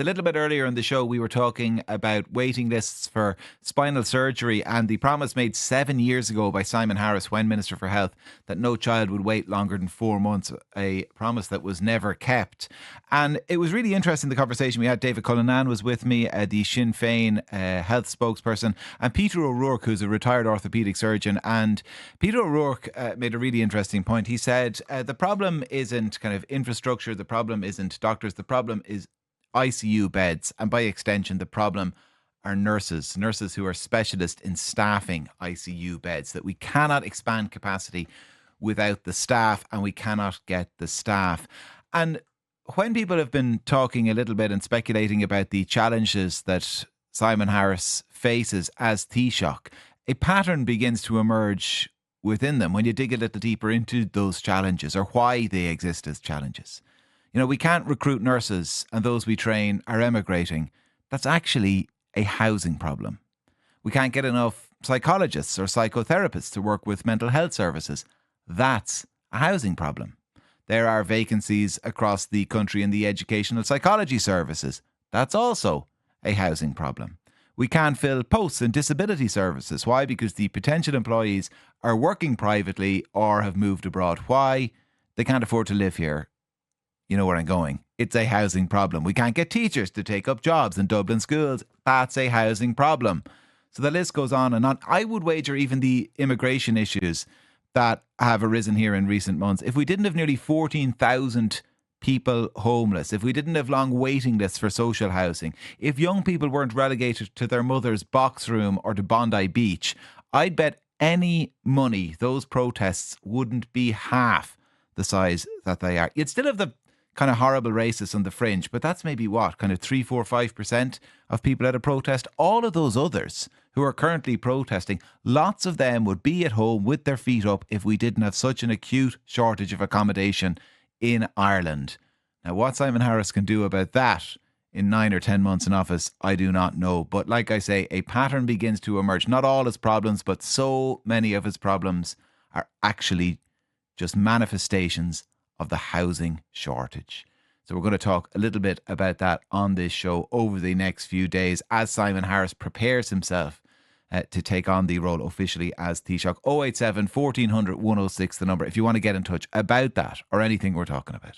A little bit earlier in the show, we were talking about waiting lists for spinal surgery and the promise made 7 years ago by Simon Harris when Minister for Health that no child would wait longer than 4 months, a promise that was never kept. And it was really interesting, the conversation we had. David Cullinan was with me, the Sinn Féin health spokesperson, and Peter O'Rourke, who's a retired orthopaedic surgeon. And Peter O'Rourke made a really interesting point. He said the problem isn't kind of infrastructure, the problem isn't doctors, the problem is ICU beds, and by extension the problem are nurses who are specialists in staffing ICU beds, that we cannot expand capacity without the staff, and we cannot get the staff. And when people have been talking a little bit and speculating about the challenges that Simon Harris faces as Taoiseach, a pattern begins to emerge within them when you dig a little deeper into those challenges, or why they exist as challenges. You know, we can't recruit nurses and those we train are emigrating. That's actually a housing problem. We can't get enough psychologists or psychotherapists to work with mental health services. That's a housing problem. There are vacancies across the country in the educational psychology services. That's also a housing problem. We can't fill posts in disability services. Why? Because the potential employees are working privately or have moved abroad. Why? They can't afford to live here. You know where I'm going. It's a housing problem. We can't get teachers to take up jobs in Dublin schools. That's a housing problem. So the list goes on and on. I would wager even the immigration issues that have arisen here in recent months, if we didn't have nearly 14,000 people homeless, if we didn't have long waiting lists for social housing, if young people weren't relegated to their mother's box room or to Bondi Beach, I'd bet any money those protests wouldn't be half the size that they are. You'd still have the kind of horrible racists on the fringe, but that's maybe what, kind of 3, 4, 5% of people at a protest. All of those others who are currently protesting, lots of them would be at home with their feet up if we didn't have such an acute shortage of accommodation in Ireland. Now, what Simon Harris can do about that in 9 or 10 months in office, I do not know. But like I say, a pattern begins to emerge. Not all his problems, but so many of his problems are actually just manifestations of the housing shortage. So we're going to talk a little bit about that on this show over the next few days as Simon Harris prepares himself to take on the role officially as Taoiseach. 087 1400 106, the number, if you want to get in touch about that or anything we're talking about.